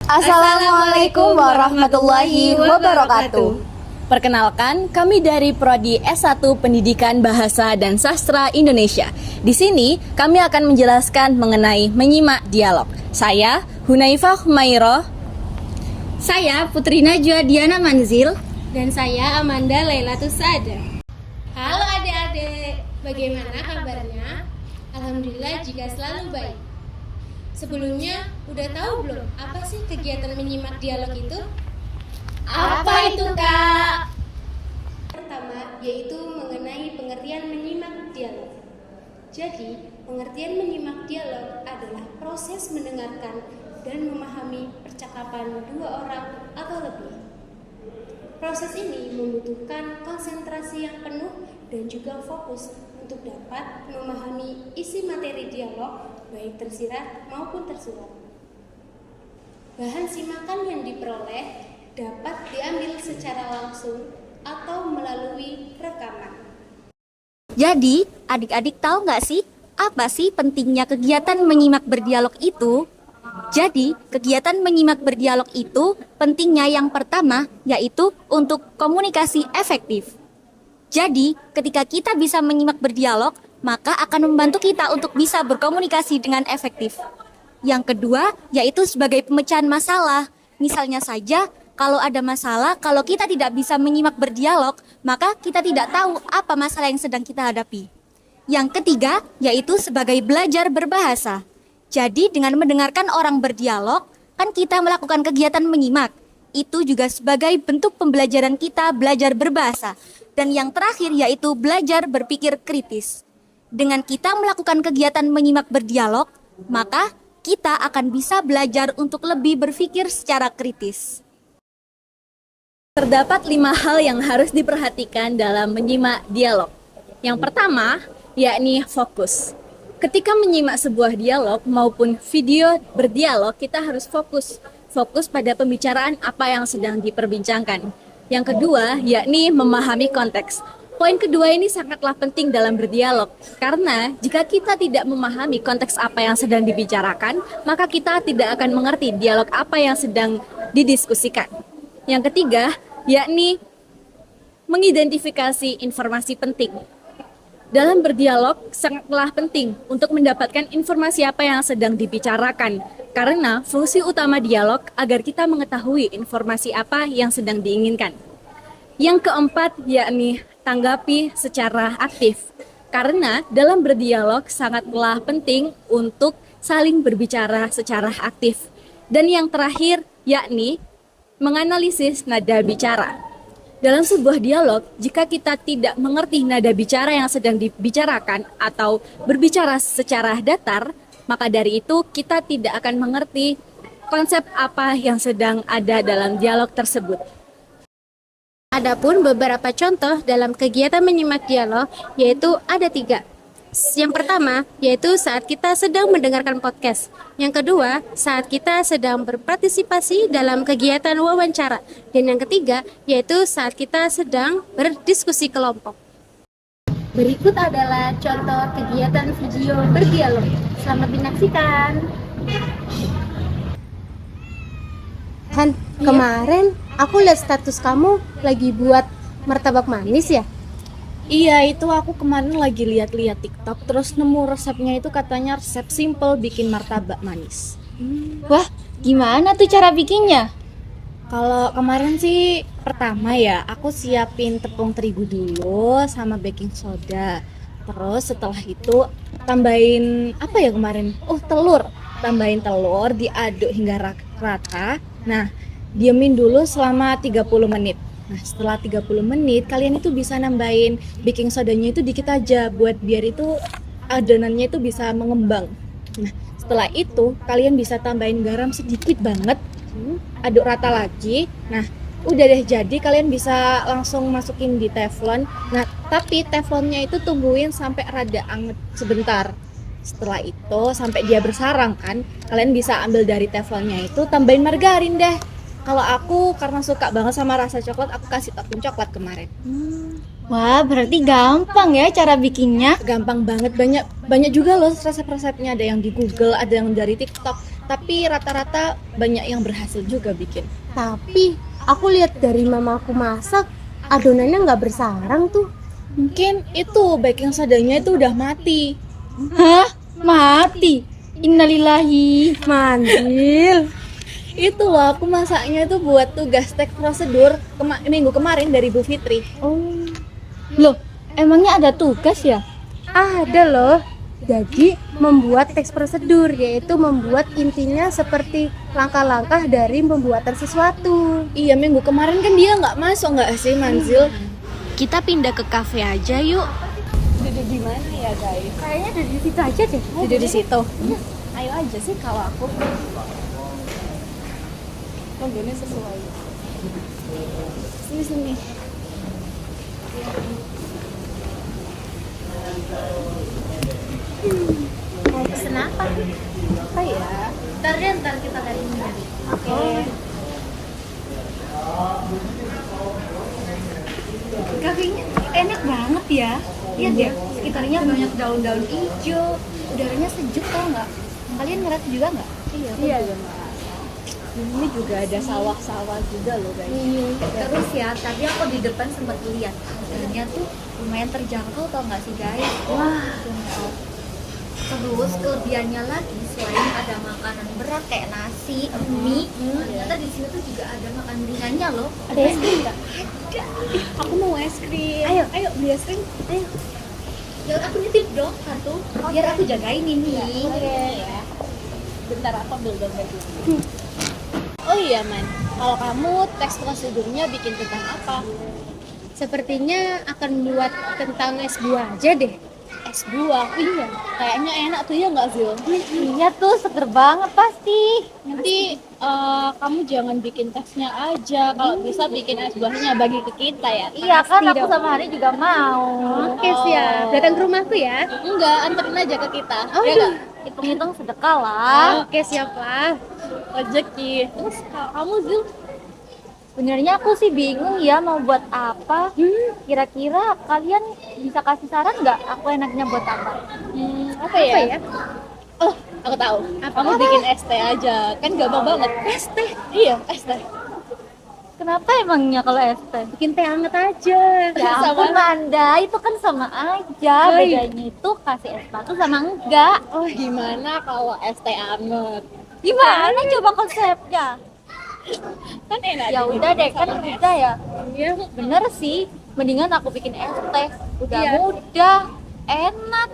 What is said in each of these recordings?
Assalamualaikum warahmatullahi wabarakatuh. Perkenalkan, kami dari Prodi S1 Pendidikan Bahasa dan Sastra Indonesia. Di sini, kami akan menjelaskan mengenai menyimak dialog. Saya, Hunaifah Humayroh. Saya, Putri Najwa Diana Manzil. Dan saya, Amanda Lailatus Saada. Halo adik-adik, bagaimana kabarnya? Alhamdulillah jika selalu baik. Sebelumnya, udah tahu belum apa sih kegiatan menyimak dialog itu? Apa itu, Kak? Pertama, yaitu mengenai pengertian menyimak dialog. Jadi, pengertian menyimak dialog adalah proses mendengarkan dan memahami percakapan dua orang atau lebih. Proses ini membutuhkan konsentrasi yang penuh dan juga fokus untuk dapat memahami isi materi dialog, baik tersirat maupun tersurat. Bahan simakan yang diperoleh dapat diambil secara langsung atau melalui rekaman. Jadi, adik-adik tahu nggak sih, apa sih pentingnya kegiatan menyimak berdialog itu? Jadi, kegiatan menyimak berdialog itu pentingnya yang pertama, yaitu untuk komunikasi efektif. Jadi, ketika kita bisa menyimak berdialog, maka akan membantu kita untuk bisa berkomunikasi dengan efektif. Yang kedua, yaitu sebagai pemecahan masalah. Misalnya saja, kalau ada masalah, kalau kita tidak bisa menyimak berdialog, maka kita tidak tahu apa masalah yang sedang kita hadapi. Yang ketiga, yaitu sebagai belajar berbahasa. Jadi, dengan mendengarkan orang berdialog, kan kita melakukan kegiatan menyimak. Itu juga sebagai bentuk pembelajaran kita belajar berbahasa. Dan yang terakhir yaitu belajar berpikir kritis. Dengan kita melakukan kegiatan menyimak berdialog, maka kita akan bisa belajar untuk lebih berpikir secara kritis. Terdapat 5 hal yang harus diperhatikan dalam menyimak dialog. Yang pertama, yakni fokus. Ketika menyimak sebuah dialog maupun video berdialog, kita harus fokus pada pembicaraan apa yang sedang diperbincangkan. Yang kedua, yakni memahami konteks. Poin kedua ini sangatlah penting dalam berdialog, karena jika kita tidak memahami konteks apa yang sedang dibicarakan, maka kita tidak akan mengerti dialog apa yang sedang didiskusikan. Yang ketiga, yakni mengidentifikasi informasi penting. Dalam berdialog, sangatlah penting untuk mendapatkan informasi apa yang sedang dibicarakan, karena fungsi utama dialog agar kita mengetahui informasi apa yang sedang diinginkan. Yang keempat, yakni tanggapi secara aktif, karena dalam berdialog sangatlah penting untuk saling berbicara secara aktif. Dan yang terakhir, yakni menganalisis nada bicara. Dalam sebuah dialog, jika kita tidak mengerti nada bicara yang sedang dibicarakan atau berbicara secara datar, maka dari itu kita tidak akan mengerti konsep apa yang sedang ada dalam dialog tersebut. Adapun beberapa contoh dalam kegiatan menyimak dialog, yaitu ada 3. Yang pertama, yaitu saat kita sedang mendengarkan podcast. Yang kedua, saat kita sedang berpartisipasi dalam kegiatan wawancara. Dan yang ketiga, yaitu saat kita sedang berdiskusi kelompok. Berikut adalah contoh kegiatan video berdialog. Selamat menyaksikan. Han, kemarin aku lihat status kamu lagi buat martabak manis ya? Iya, itu aku kemarin lagi lihat-lihat TikTok, terus nemu resepnya itu katanya resep simple bikin martabak manis. Wah, gimana tuh cara bikinnya? Kalau kemarin sih pertama ya, aku siapin tepung terigu dulu sama baking soda. Terus setelah itu tambahin apa ya kemarin? Telur. Tambahin telur, diaduk hingga rata. Nah, diamin dulu selama 30 menit. Nah, setelah 30 menit, kalian itu bisa nambahin baking sodanya itu dikit aja buat biar itu adonannya itu bisa mengembang. Nah, setelah itu kalian bisa tambahin garam sedikit banget, aduk rata lagi. Nah, udah deh jadi, kalian bisa langsung masukin di teflon. Nah, tapi teflonnya itu tungguin sampai rada anget sebentar. Setelah itu sampai dia bersarang kan, kalian bisa ambil dari teflonnya itu, tambahin margarin deh. Kalau aku karena suka banget sama rasa coklat, aku kasih topping coklat kemarin. Wah, berarti gampang ya cara bikinnya. Gampang banget, banyak juga loh resep-resepnya, ada yang di Google, ada yang dari TikTok. tapi rata-rata banyak yang berhasil juga bikin. Tapi aku lihat dari mamaku masak, adonannya nggak bersarang tuh. Mungkin itu baking sodanya itu udah mati. Hah? Mati? Innalillahi. Manjil. Itu loh, aku masaknya itu buat tugas teks prosedur minggu kemarin dari Bu Fitri. Oh, Loh, emangnya ada tugas ya? ada loh. Jadi membuat teks prosedur, yaitu membuat intinya seperti langkah-langkah dari pembuatan sesuatu. Iya, minggu kemarin kan dia nggak masuk nggak sih, Manzil? Kita pindah ke kafe aja yuk. Duduk di mana ya, guys? Kayaknya dari situ aja deh. Duduk di situ. Ayo aja sih kalau aku. Logonya sesuai. Sini. Mau pesen apa? Apa ya? Ntar kita cari dari. Oke. Kafenya enak banget ya. Lihat ya, sekitarnya banyak daun-daun hijau. Udaranya sejuk tau nggak? Kalian ngerasa juga nggak? Iya. Ini juga ada sawah-sawah juga loh, guys. Terus ya, tadi aku di depan sempat lihat harganya tuh lumayan terjangkau tau nggak sih guys? Wah, terus kelebihannya lagi selain ada makanan berat kayak nasi, mie, ternyata di sini tuh juga ada makan ringannya loh. Ada es krim nggak? Ada. Aku mau es krim. Ayo beli es krim. Ayo. Ya aku nitip dong satu, biar aku jagain ini. Ya. Bentar, aku ambil dompet dulu. Oh iya, Man. Kalau kamu teks prosedurnya bikin tentang apa? Sepertinya akan buat tentang es buah aja deh. Es buah. Iya. Kayaknya enak tuh ya nggak, Zil? Iya tuh, seger banget pasti. Nanti kamu jangan bikin teksnya aja. Kalau bisa bikin es buahnya bagi ke kita ya. Iya kan, Pasti aku dong. sama Hani juga mau. Oke siap, datang ke rumahku ya. Enggak, anterin aja ke kita. Oh, Ya nggak? Hitung-hitung sedekah lah. Oke siap lah. Rezeki. Terus kalau kamu, Zil? Sebenarnya aku sih bingung ya mau buat apa. Kira-kira kalian bisa kasih saran nggak? Aku enaknya buat apa? Apa ya? Oh, aku tahu. Kamu bikin es teh aja. Kan gampang banget. Es teh? Iya, es teh. Kenapa emangnya kalau es teh? Bikin teh hangat aja. Ya ampun Manda, itu kan sama aja. Bedanya itu kasih es batu sama enggak. Oh, gimana kalau es teh anget? Gimana coba konsepnya? Kan enak. Ya udah deh, kan udah ya. Iya. Bener sih, mendingan aku bikin es teh. Udah Iya. mudah, enak.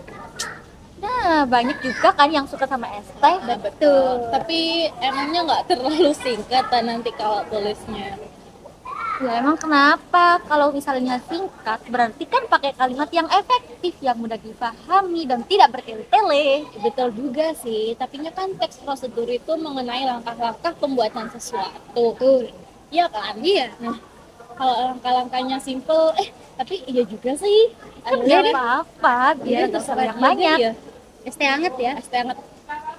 Nah, banyak juga kan yang suka sama es teh. Betul. Tapi emangnya nggak terlalu singkat nanti kalau tulisnya. Ya emang kenapa? Kalau misalnya singkat, berarti kan pakai kalimat yang efektif, yang mudah dipahami dan tidak bertele-tele. Betul juga sih, tapi kan teks prosedur itu mengenai langkah-langkah pembuatan sesuatu. Iya kan? Iya. Nah, kalau langkah-langkahnya simple, tapi iya juga sih. Nggak apa-apa, biar terserah yang banyak. Ya. Es teh hangat ya. Es teh hangat.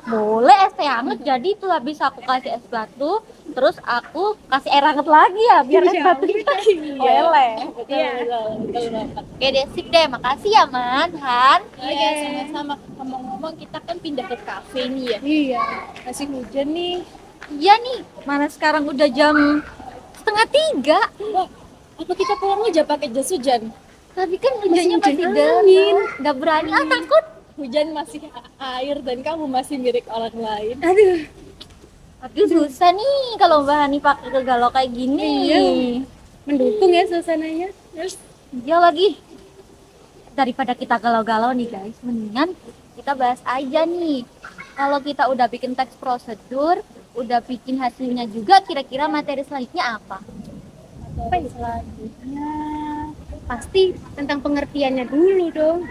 Boleh es teh hangat, jadi itu habis aku kasih es batu, terus aku kasih air hangat lagi ya, biar es batunya meleleh. Betul banget. Oke deh, sip deh, makasih ya Man, Han. Iya, sama-sama. Ngomong-ngomong, kita kan pindah ke kafe nih ya. Iya. Masih hujan nih. Iya nih, mana sekarang udah jam 2:30. Wah, apa kita pulangnya aja pakai jas hujan? Tapi kan hujannya hujan masih angin. deras, nggak berani, takut. Hujan masih air dan kamu masih milik orang lain. Aduh. Tapi susah nih kalau Mbak Hani pakai ke galau kayak gini. Iya. Mendukung ya suasananya. Iya lagi. Daripada kita galau-galau nih guys, mendingan kita bahas aja nih. Kalau kita udah bikin teks prosedur, udah bikin hasilnya juga, kira-kira materi selanjutnya apa? Apa ya selanjutnya? Pasti tentang pengertiannya dulu dong.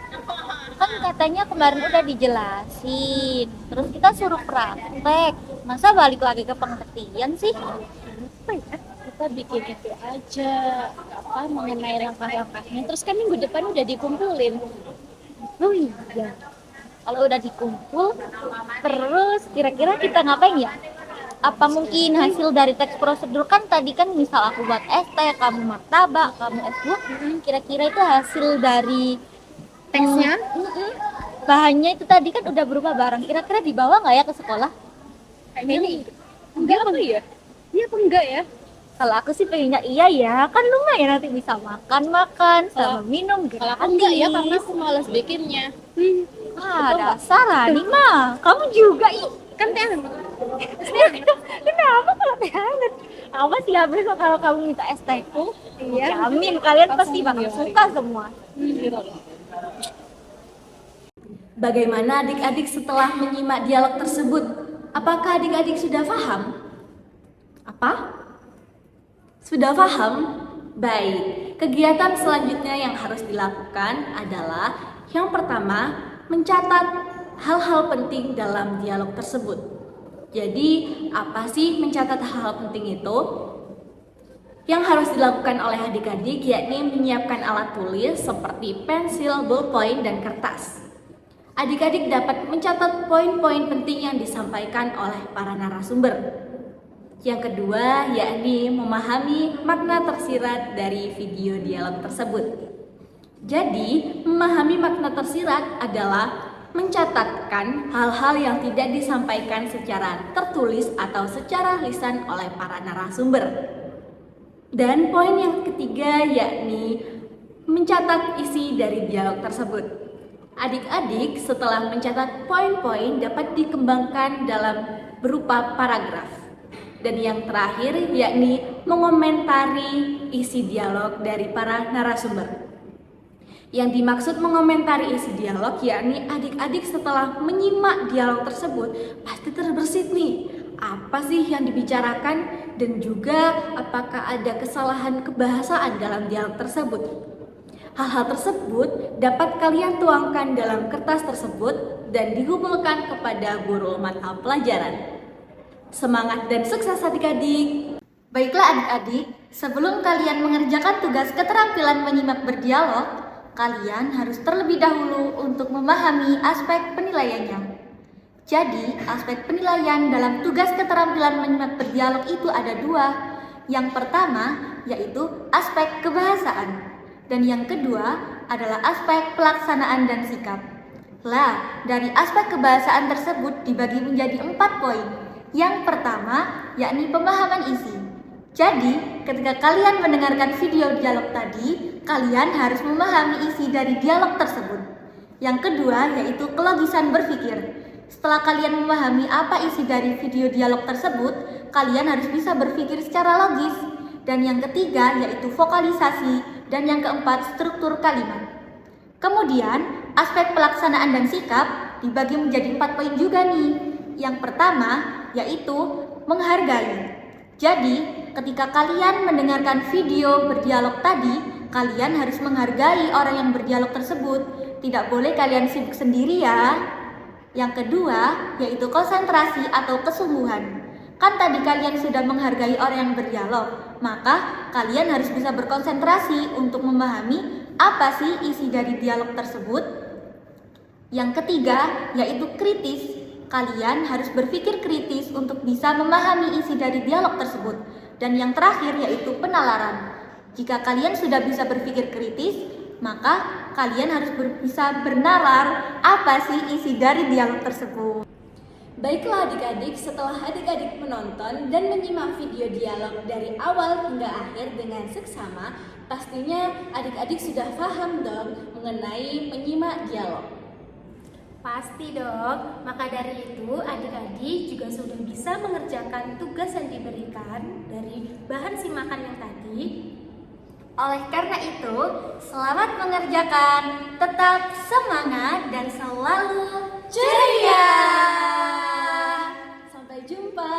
Kan katanya kemarin udah dijelasin, terus kita suruh praktek. Masa balik lagi ke pengertian sih? Apa ya? Kita bikin itu aja mengenai langkah-langkahnya. Terus kan minggu depan udah dikumpulin. Oh iya. Kalau udah dikumpul, terus kira-kira kita ngapain ya? Apa mungkin hasil dari teks prosedur, kan tadi kan misal aku buat es teh, kamu martabak, kamu es buah, kira-kira itu hasil dari Teksnya? bahannya itu tadi kan udah berubah barang, kira-kira dibawa nggak ya ke sekolah? Kayaknya enggak apa ya? Iya apa enggak ya? Kalau aku sih pengennya iya ya, kan lumayan nanti bisa makan-makan sama minum Kalau aku enggak ya, karena gratis. aku malas bikinnya. Dasar Rani mah, kamu juga ih. Kan teh Kenapa kalau teh hangat? Apa sih habis kalau kamu minta es tehku? Iya. Jamin kalian pasti bakal suka semua. Bagaimana adik-adik setelah menyimak dialog tersebut? Apakah adik-adik sudah paham? Apa? Sudah paham? Baik, kegiatan selanjutnya yang harus dilakukan adalah yang pertama, mencatat hal-hal penting dalam dialog tersebut. Jadi, apa sih mencatat hal-hal penting itu? Yang harus dilakukan oleh adik-adik yakni menyiapkan alat tulis seperti pensil, ballpoint, dan kertas. Adik-adik dapat mencatat poin-poin penting yang disampaikan oleh para narasumber. Yang kedua, yakni memahami makna tersirat dari video dialog tersebut. Jadi, memahami makna tersirat adalah mencatatkan hal-hal yang tidak disampaikan secara tertulis atau secara lisan oleh para narasumber. Dan poin yang ketiga yakni mencatat isi dari dialog tersebut. Adik-adik setelah mencatat poin-poin dapat dikembangkan dalam berupa paragraf. Dan yang terakhir yakni mengomentari isi dialog dari para narasumber. Yang dimaksud mengomentari isi dialog yakni adik-adik setelah menyimak dialog tersebut pasti terbersit nih, apa sih yang dibicarakan dan juga apakah ada kesalahan kebahasaan dalam dialog tersebut. Hal-hal tersebut dapat kalian tuangkan dalam kertas tersebut dan dihubungkan kepada guru mata pelajaran. Semangat dan sukses adik-adik. Baiklah adik-adik, sebelum kalian mengerjakan tugas keterampilan menyimak berdialog, kalian harus terlebih dahulu untuk memahami aspek penilaiannya. Jadi, aspek penilaian dalam tugas keterampilan menyimak berdialog itu ada dua. Yang pertama, yaitu aspek kebahasaan. Dan yang kedua adalah aspek pelaksanaan dan sikap. Lah, dari aspek kebahasaan tersebut dibagi menjadi 4 poin. Yang pertama, yakni pemahaman isi. Jadi, ketika kalian mendengarkan video dialog tadi, kalian harus memahami isi dari dialog tersebut. Yang kedua, yaitu kelogisan berpikir. Setelah kalian memahami apa isi dari video dialog tersebut, kalian harus bisa berpikir secara logis. Dan yang ketiga, yaitu vokalisasi. Dan yang keempat, struktur kalimat. Kemudian, aspek pelaksanaan dan sikap dibagi menjadi 4 poin juga nih. Yang pertama, yaitu menghargai. Jadi, ketika kalian mendengarkan video berdialog tadi, kalian harus menghargai orang yang berdialog tersebut. Tidak boleh kalian sibuk sendiri ya. Yang kedua, yaitu konsentrasi atau kesungguhan. Kan tadi kalian sudah menghargai orang yang berdialog, maka kalian harus bisa berkonsentrasi untuk memahami apa sih isi dari dialog tersebut. Yang ketiga, yaitu kritis. Kalian harus berpikir kritis untuk bisa memahami isi dari dialog tersebut. Dan yang terakhir yaitu penalaran. Jika kalian sudah bisa berpikir kritis, maka kalian harus bisa bernalar apa sih isi dari dialog tersebut. Baiklah adik-adik, setelah adik-adik menonton dan menyimak video dialog dari awal hingga akhir dengan seksama, pastinya adik-adik sudah paham dong mengenai menyimak dialog. Pasti dong, maka dari itu adik-adik juga sudah bisa mengerjakan tugas yang diberikan dari bahan simakan yang tadi. Oleh karena itu, selamat mengerjakan, tetap semangat dan selalu ceria. Sampai jumpa.